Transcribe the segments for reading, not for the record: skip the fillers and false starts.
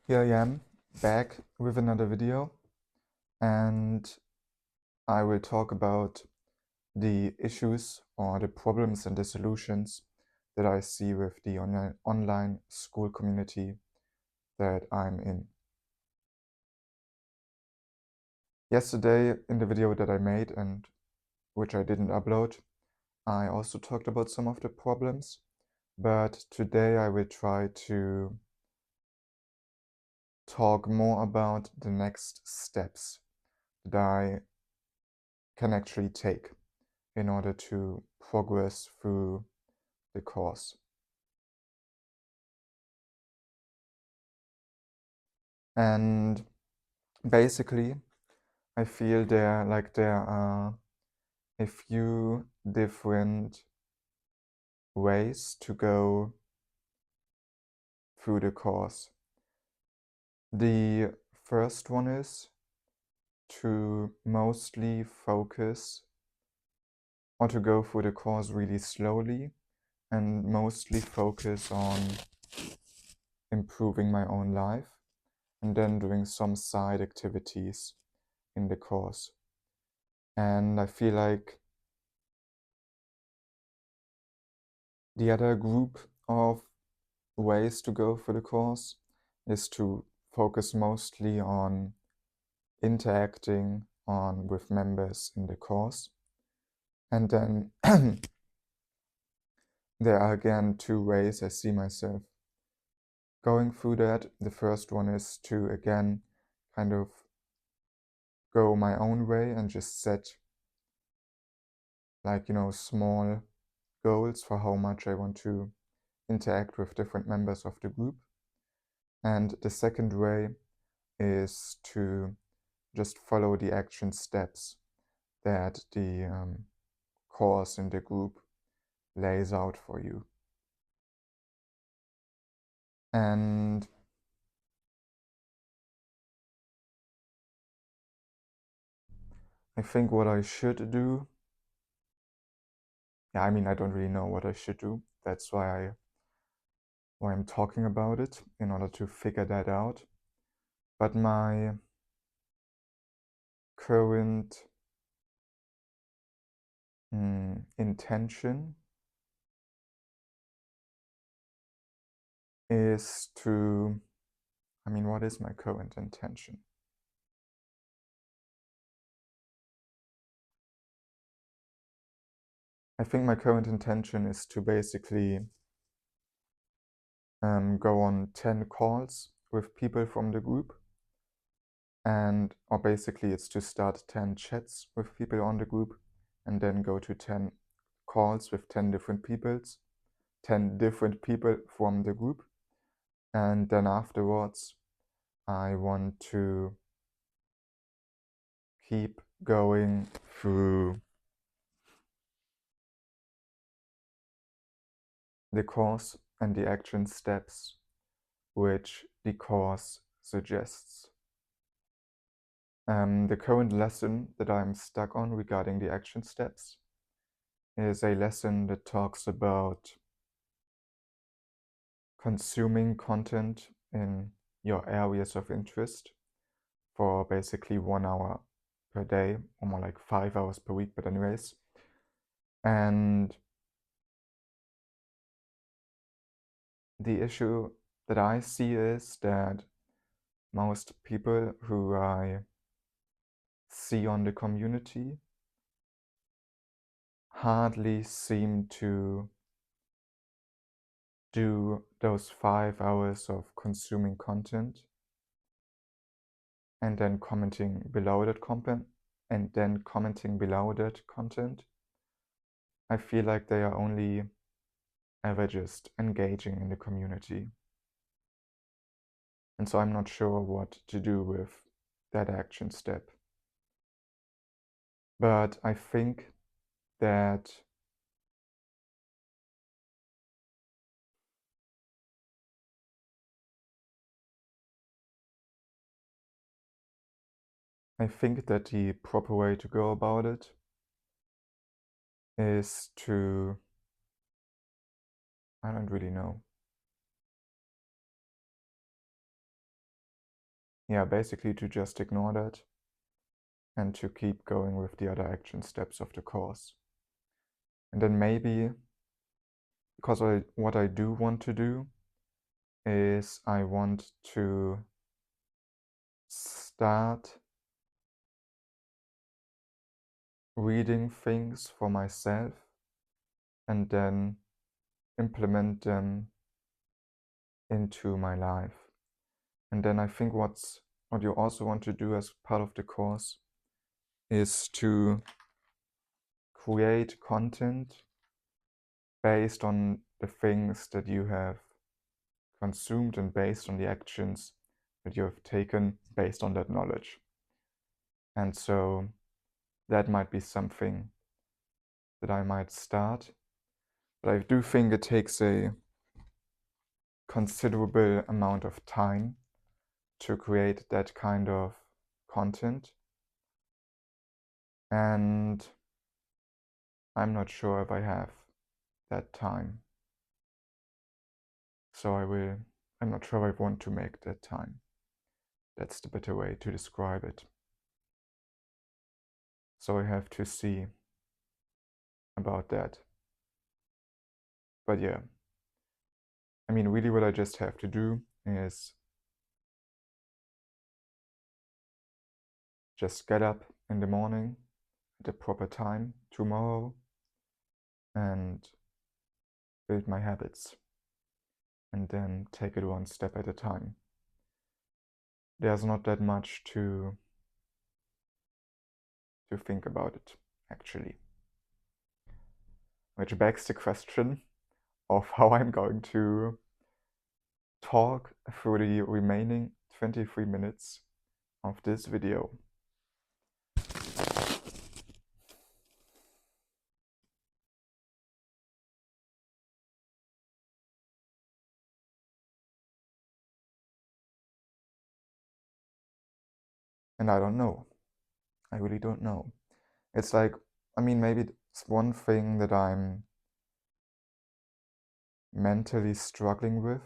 Here I am back with another video, and I will talk about the issues or the problems and the solutions that I see with the online school community that I'm in. Yesterday, in the video that I made and which I didn't upload, I also talked about some of the problems, but today I will try to talk more about the next steps that I can actually take in order to progress through the course. And basically, I feel there are a few different ways to go through the course. The first one is to mostly focus or to go through the course really slowly and mostly focus on improving my own life and then doing some side activities in the course. And I feel like the other group of ways to go for the course is to focus mostly on interacting with members in the course. And then there are again two ways I see myself going through that. The first one is to again kind of go my own way and just set small goals for how much I want to interact with different members of the group. And the second way is to just follow the action steps that the course in the group lays out for you. And I think what I should do, I don't really know what I should do. That's why I'm talking about it, in order to figure that out. But my current intention is to, what is my current intention? I think my current intention is to basically go on 10 calls with people from the group, or basically it's to start 10 chats with people on the group and then go to 10 calls with 10 different people from the group. And then afterwards, I want to keep going through the course and the action steps which the course suggests. The current lesson that I'm stuck on regarding the action steps is a lesson that talks about consuming content in your areas of interest for basically 1 hour per day, or more like 5 hours per week, but anyways. And the issue that I see is that most people who I see on the community hardly seem to do those 5 hours of consuming content and then commenting below that content I feel like they are only ever just engaging in the community. And so I'm not sure what to do with that action step. But I think that the proper way to go about it is to, I don't really know. yeah, basically to just ignore that and to keep going with the other action steps of the course. And then maybe, because what I do want to do is I want to start reading things for myself and then implement them into my life. And then I think what you also want to do as part of the course is to create content based on the things that you have consumed and based on the actions that you have taken based on that knowledge. And so that might be something that I might start, but I do think it takes a considerable amount of time to create that kind of content, and I'm not sure if I have that time. So I'm not sure if I want to make that time. That's the better way to describe it. So I have to see about that. But yeah, I mean, really what I just have to do is just get up in the morning at the proper time tomorrow and build my habits and then take it one step at a time. There's not that much to think about it, actually. Which begs the question of how I'm going to talk through the remaining 23 minutes of this video. And I don't know. I really don't know. It's like, I mean, maybe it's one thing that I'm mentally struggling with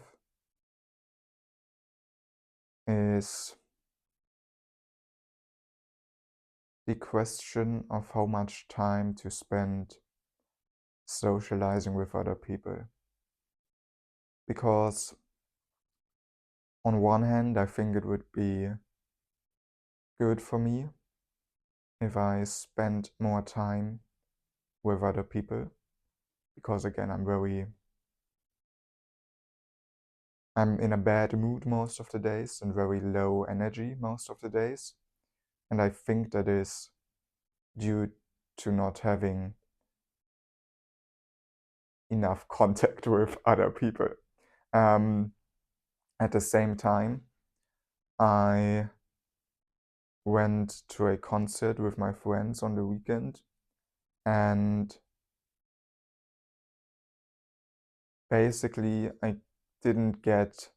is the question of how much time to spend socializing with other people. Because on one hand, I think it would be good for me if I spend more time with other people, because again, I'm in a bad mood most of the days and very low energy most of the days. And I think that is due to not having enough contact with other people. At the same time, I went to a concert with my friends on the weekend, and basically I didn't get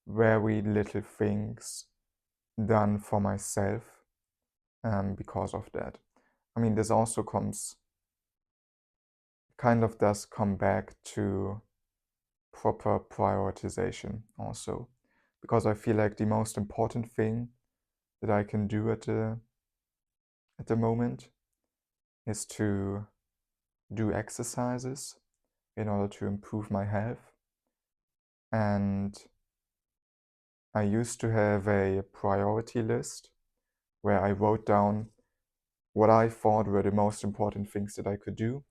very little things done for myself because of that. I mean, this also does come back to proper prioritization also, because I feel like the most important thing that I can do at the moment is to do exercises in order to improve my health. And I used to have a priority list where I wrote down what I thought were the most important things that I could do.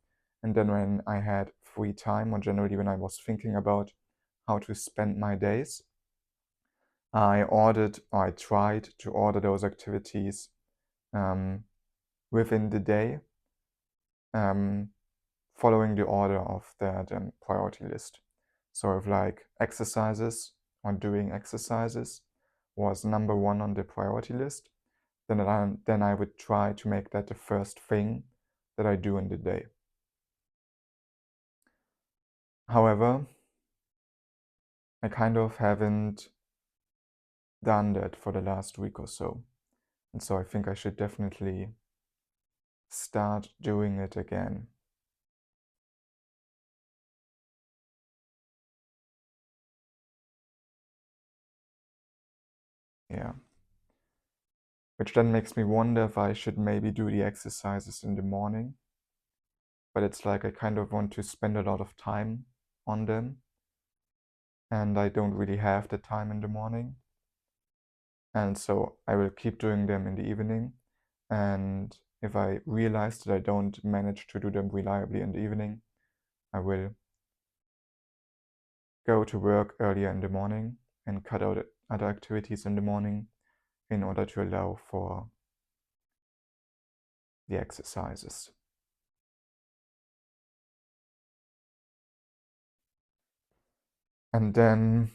And then when I had free time, or generally when I was thinking about how to spend my days, I tried to order those activities within the day, following the order of that priority list. So if like exercises or doing exercises was number one on the priority list, then I would try to make that the first thing that I do in the day. However, I kind of haven't done that for the last week or so. And so I think I should definitely start doing it again. Yeah. which then makes me wonder if I should maybe do the exercises in the morning. But it's like I kind of want to spend a lot of time on them, and I don't really have the time in the morning. And so I will keep doing them in the evening. And if I realize that I don't manage to do them reliably in the evening, I will go to work earlier in the morning and cut out other activities in the morning in order to allow for the exercises. And then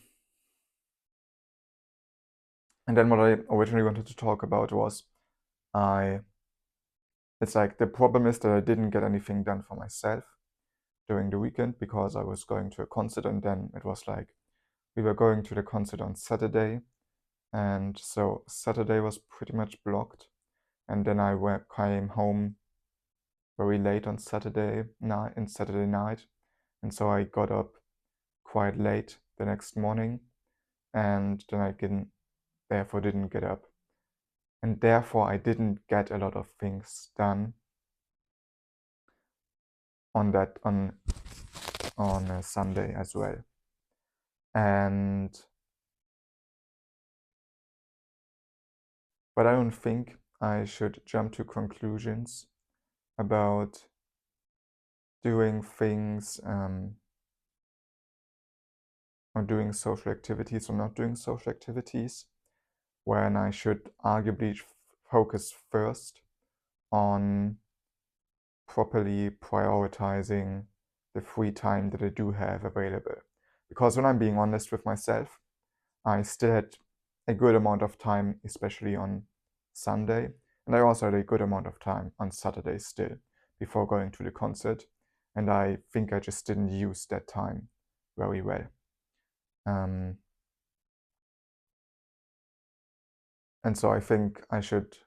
what I originally wanted to talk about was it's like the problem is that I didn't get anything done for myself during the weekend because I was going to a concert, and then it was like we were going to the concert on Saturday, and so Saturday was pretty much blocked, and then I came home very late on Saturday night, and so I got up quite late the next morning, and then I therefore didn't get up, and therefore I didn't get a lot of things done on a Sunday as well. But I don't think I should jump to conclusions about doing things or doing social activities or not doing social activities, when I should arguably focus first on properly prioritizing the free time that I do have available. Because when I'm being honest with myself, I still had a good amount of time, especially on Sunday, and I also had a good amount of time on Saturday still before going to the concert, and I think I just didn't use that time very well. And so I think I should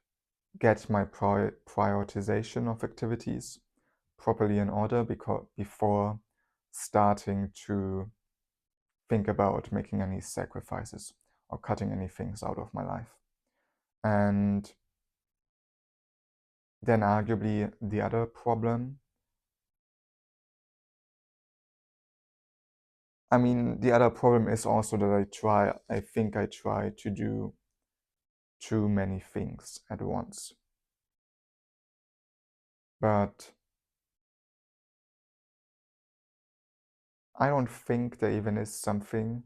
get my prioritization of activities properly in order before starting to think about making any sacrifices or cutting any things out of my life. And then arguably the other problem, the other problem is also that I think I try to do too many things at once. But I don't think there even is something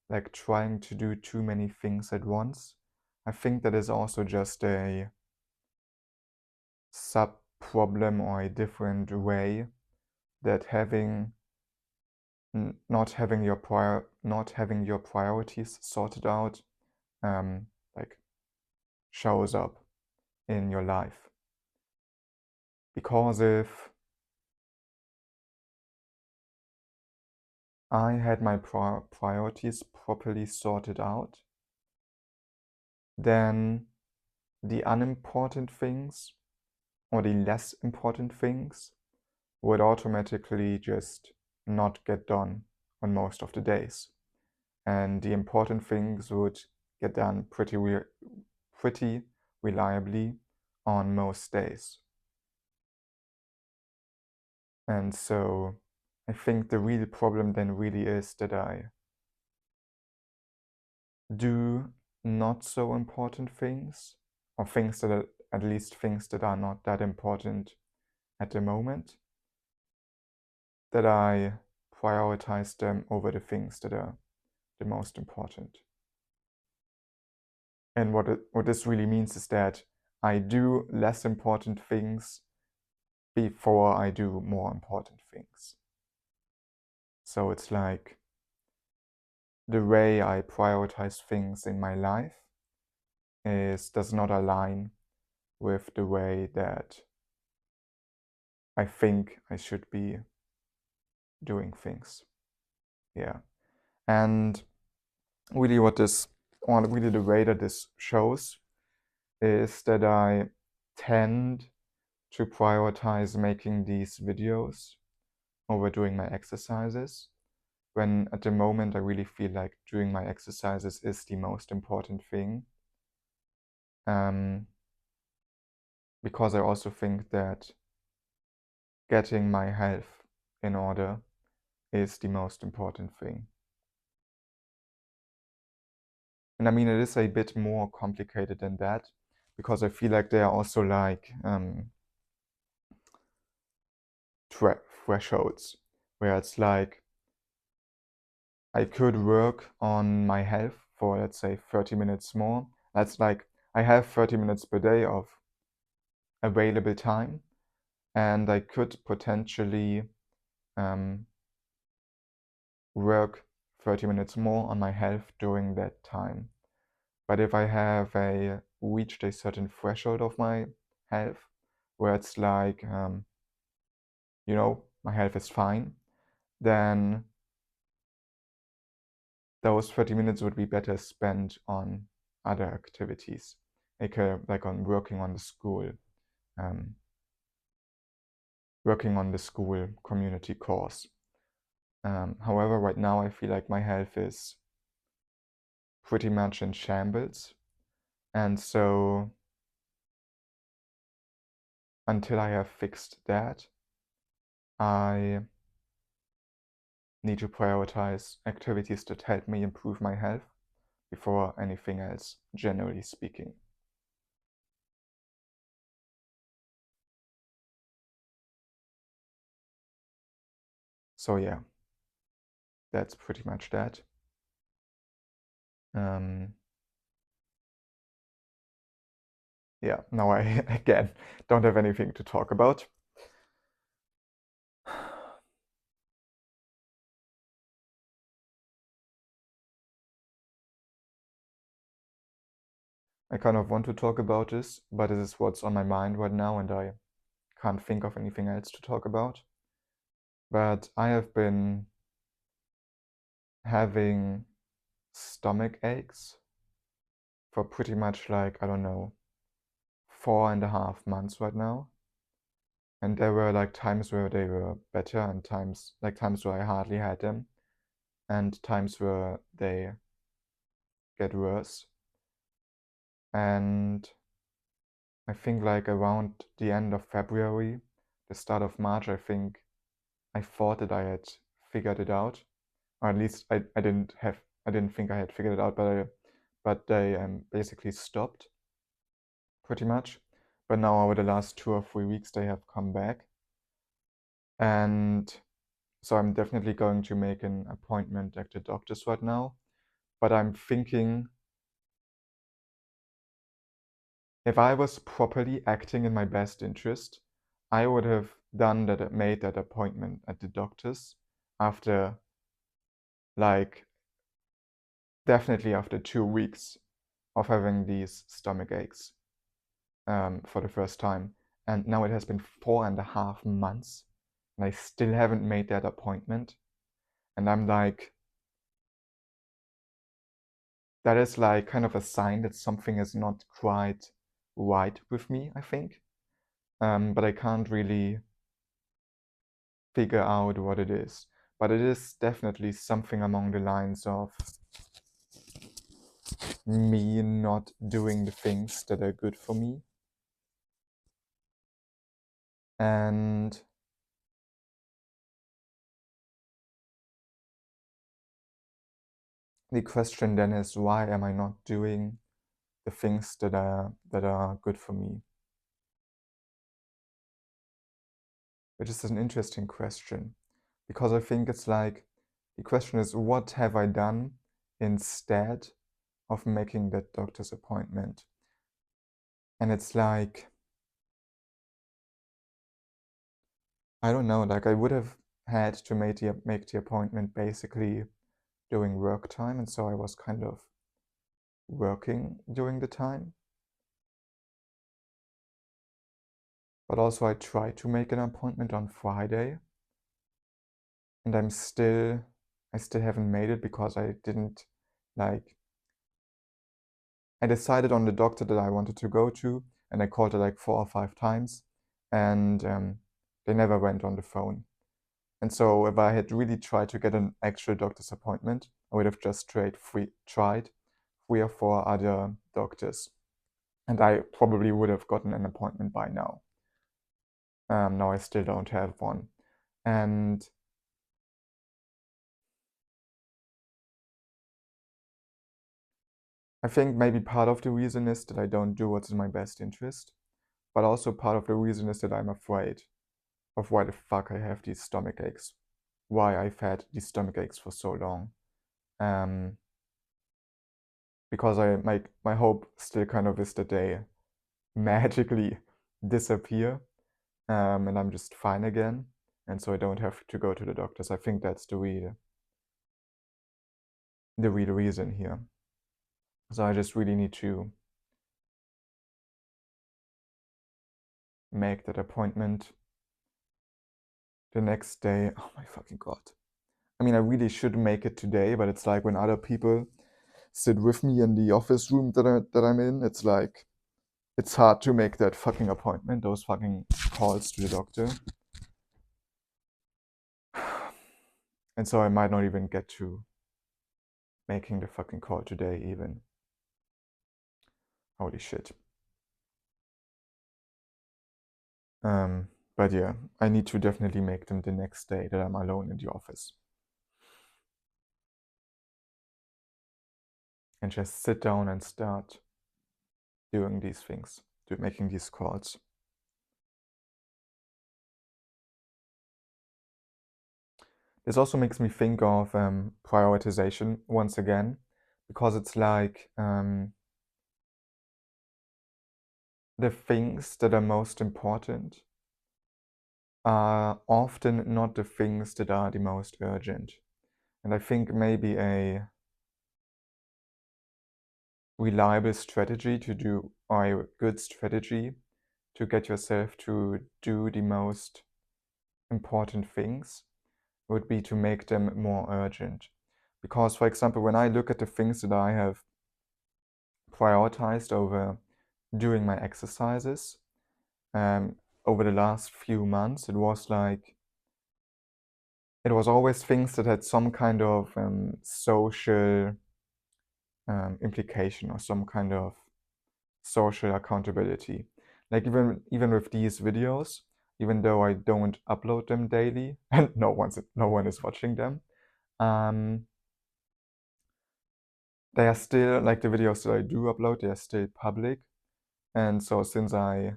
like trying to do too many things at once. I think that is also just a sub-problem or a different way that not having your priorities sorted out like shows up in your life. Because if I had my priorities properly sorted out, then the unimportant things or the less important things would automatically just not get done on most of the days. And the important things would get done pretty reliably on most days. And so I think the real problem then really is that I do not so important things, or things that are, at least things that are not that important at the moment, that I prioritize them over the things that are the most important. And what this really means is that I do less important things before I do more important things. So it's like the way I prioritize things in my life does not align with the way that I think I should be doing things. Yeah. And really the way that this shows is that I tend to prioritize making these videos over doing my exercises, when at the moment I really feel like doing my exercises is the most important thing. because I also think that getting my health in order is the most important thing. And I mean, it is a bit more complicated than that, because I feel like there are also like thresholds where it's like I could work on my health for, let's say, 30 minutes more. That's like I have 30 minutes per day of available time, and I could potentially work 30 minutes more on my health during that time. But if I have reached a certain threshold of my health, where it's like, my health is fine, then those 30 minutes would be better spent on other activities, like on working on the school community course. However, right now I feel like my health is pretty much in shambles, and so until I have fixed that, I need to prioritize activities that help me improve my health before anything else, generally speaking. So yeah, that's pretty much that. Yeah, now I again don't have anything to talk about. I kind of want to talk about this, but this is what's on my mind right now, and I can't think of anything else to talk about. But I have been having stomach aches for pretty much like, I don't know, 4.5 months right now. And there were like times where they were better and times where I hardly had them, and times where they get worse. And I think like around the end of February, the start of March, I thought that I had figured it out, or at least I didn't think I had figured it out, but they basically stopped pretty much. But now over the last 2 or 3 weeks, they have come back, and so I'm definitely going to make an appointment at the doctor's right now. But I'm thinking, if I was properly acting in my best interest, I would have made that appointment at the doctor's after, like, definitely after 2 weeks of having these stomach aches for the first time. And now it has been 4.5 months, and I still haven't made that appointment. And I'm like, that is like kind of a sign that something is not quite right with me, I think. But I can't really figure out what it is. But it is definitely something along the lines of me not doing the things that are good for me. And the question then is, why am I not doing the things that are good for me? Which is an interesting question, because I think it's like, the question is, what have I done instead of making that doctor's appointment? And it's like, I don't know, like I would have had to make the appointment basically during work time, and so I was kind of working during the time. But also I tried to make an appointment on Friday, and I still haven't made it, because I didn't like I decided on the doctor that I wanted to go to, and I called it like 4 or 5 times, and they never went on the phone. And so if I had really tried to get an actual doctor's appointment, I would have just tried 3 or 4 other doctors. and I probably would have gotten an appointment by now. Now I still don't have one. And I think maybe part of the reason is that I don't do what's in my best interest, but also part of the reason is that I'm afraid of why the fuck I have these stomach aches, why I've had these stomach aches for so long. Because my hope still kind of is that they magically disappear, and I'm just fine again, and so I don't have to go to the doctors. I think that's the real reason here. So I just really need to make that appointment the next day. Oh my fucking god. I mean, I really should make it today, but it's like when other people sit with me in the office room that I'm in, it's like it's hard to make that fucking appointment, those fucking calls to the doctor. And so I might not even get to making the fucking call today even. Holy shit. But yeah, I need to definitely make them the next day that I'm alone in the office. And just sit down and start doing these things, making these calls. This also makes me think of prioritization once again, because it's like the things that are most important are often not the things that are the most urgent. And I think maybe a reliable strategy to do, or a good strategy to get yourself to do the most important things would be to make them more urgent. Because, for example, when I look at the things that I have prioritized over doing my exercises over the last few months, it was always things that had some kind of social implication or some kind of social accountability. Like even with these videos, even though I don't upload them daily and no one is watching them, they are still, like the videos that I do upload, they are still public. And so since I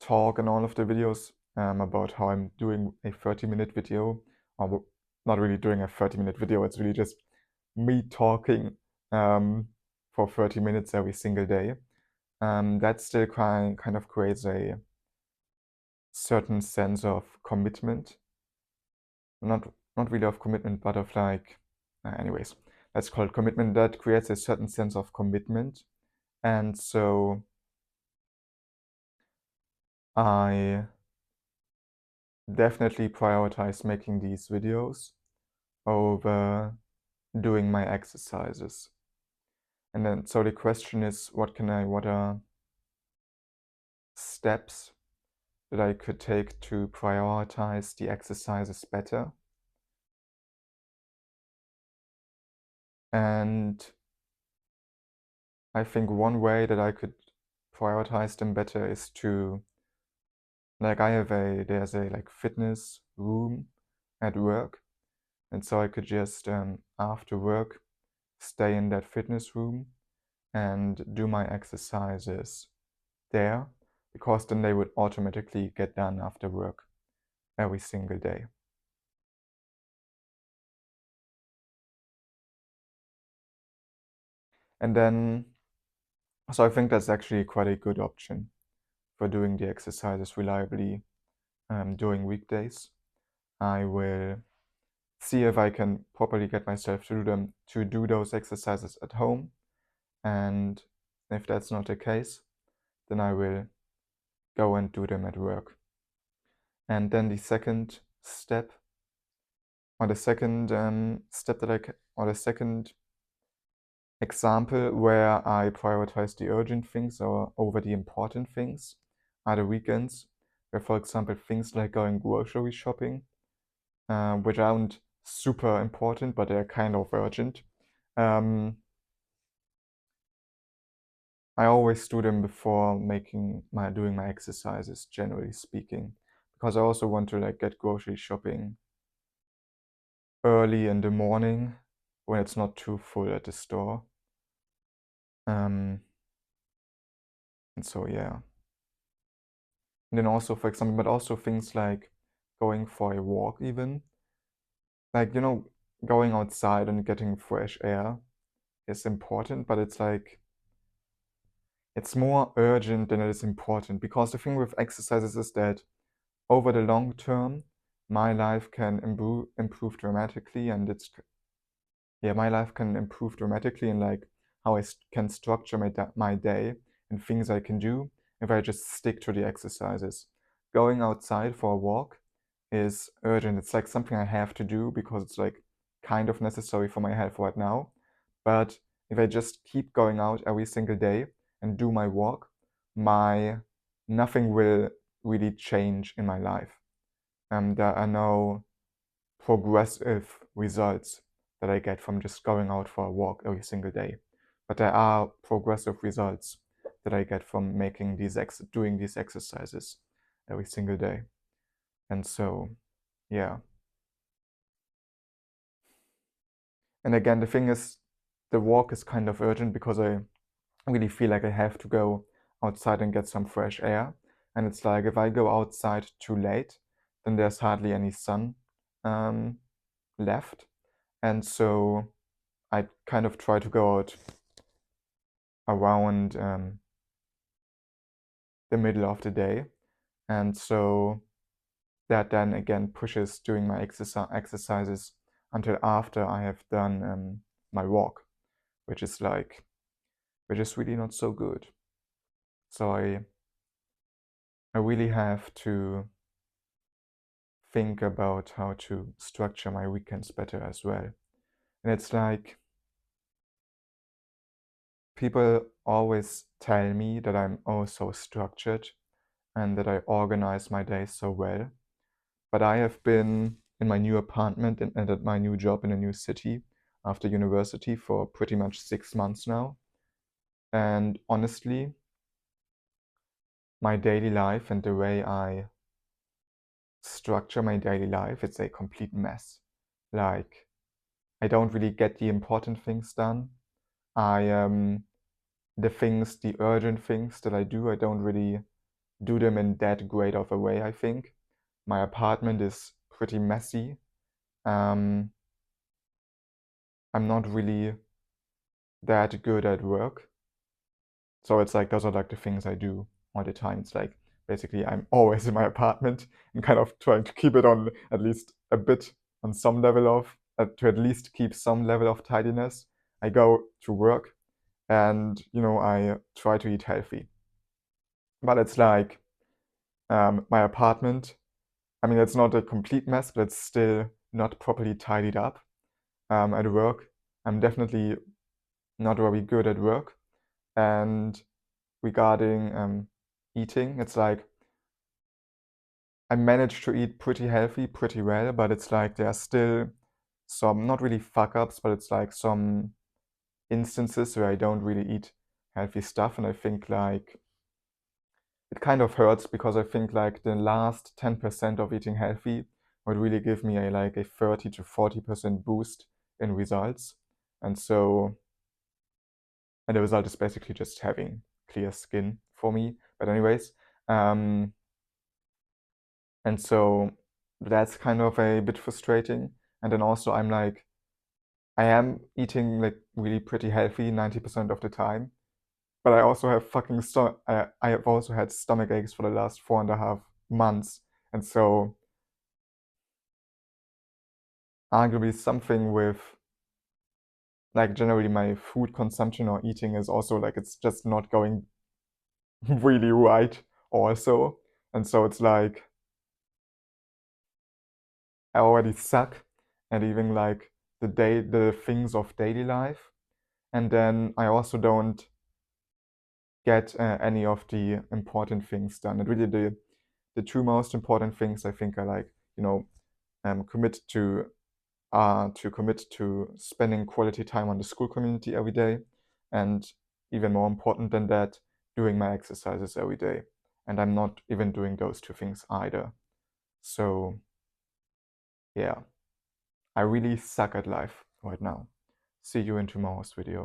talk in all of the videos about how I'm doing a 30-minute video, or not really doing a 30-minute video, it's really just me talking for 30 minutes every single day. That still kind of creates a certain sense of commitment. Not really of commitment, but of like, anyways, that's called commitment. That creates a certain sense of commitment. And so I definitely prioritize making these videos over doing my exercises. And then, so the question is, what are steps that I could take to prioritize the exercises better? And I think one way that I could prioritize them better is to, like, there's a like fitness room at work. And so I could just, after work, stay in that fitness room and do my exercises there, because then they would automatically get done after work every single day. And then, so I think that's actually quite a good option for doing the exercises reliably during weekdays. I will see if I can properly get myself to do those exercises at home. And if that's not the case, then I will go and do them at work. And then the second step, or the second step or the second example where I prioritize the urgent things or over the important things are the weekends, where, for example, things like going grocery shopping, which aren't super important, but they're kind of urgent. I always do them before doing my exercises, generally speaking, because I also want to like get grocery shopping early in the morning when it's not too full at the store. And so yeah. And then also, for example, but also things like going for a walk even. Like, going outside and getting fresh air is important, but it's like it's more urgent than it is important, because the thing with exercises is that over the long term, my life can improve dramatically, and my life can improve dramatically in like how I can structure my day and things I can do if I just stick to the exercises. Going outside for a walk is urgent. It's like something I have to do because it's like kind of necessary for my health right now. But if I just keep going out every single day and do my walk, my nothing will really change in my life. There are no progressive results that I get from just going out for a walk every single day. But there are progressive results that I get from doing these exercises every single day. And so, yeah. And again, the thing is, the walk is kind of urgent because I really feel like I have to go outside and get some fresh air. And it's like if I go outside too late, then there's hardly any sun left. And so I kind of try to go out around the middle of the day. And so that then again pushes doing my exercises until after I have done my walk, which is really not so good. So I really have to think about how to structure my weekends better as well. And it's like people always tell me that I'm oh so structured and that I organize my days so well. But I have been in my new apartment and at my new job in a new city after university for pretty much 6 months now. And honestly, my daily life and the way I structure my daily life, it's a complete mess. Like, I don't really get the important things done. The urgent things that I do, I don't really do them in that great of a way, I think. My apartment is pretty messy. Um, I'm not really that good at work. So it's like those are like the things I do all the time. It's like basically I'm always in my apartment and kind of trying to keep it on at least a bit on some level of to at least keep some level of tidiness. I go to work and I try to eat healthy. But it's like my apartment, I mean it's not a complete mess, but it's still not properly tidied up. At work, I'm definitely not very good at work. And regarding eating, it's like I managed to eat pretty healthy, pretty well, but it's like there are still some, not really fuck ups, but it's like some instances where I don't really eat healthy stuff. And I think like it kind of hurts because I think like the last 10% of eating healthy would really give me a 30 to 40% boost in results. And so, and the result is basically just having clear skin for me. But anyways, um, and so that's kind of a bit frustrating. And then also I am eating like really pretty healthy 90% of the time, but I also have I have also had stomach aches for the last 4.5 months. And so arguably something with like generally my food consumption or eating is also like it's just not going really right also. And so it's like I already suck at even like the things of daily life. And then I also don't get any of the important things done. And really the two most important things I think are like, commit to commit to spending quality time on the school community every day and even more important than that, doing my exercises every day. And I'm not even doing those two things either. So yeah, I really suck at life right now. See you in tomorrow's video.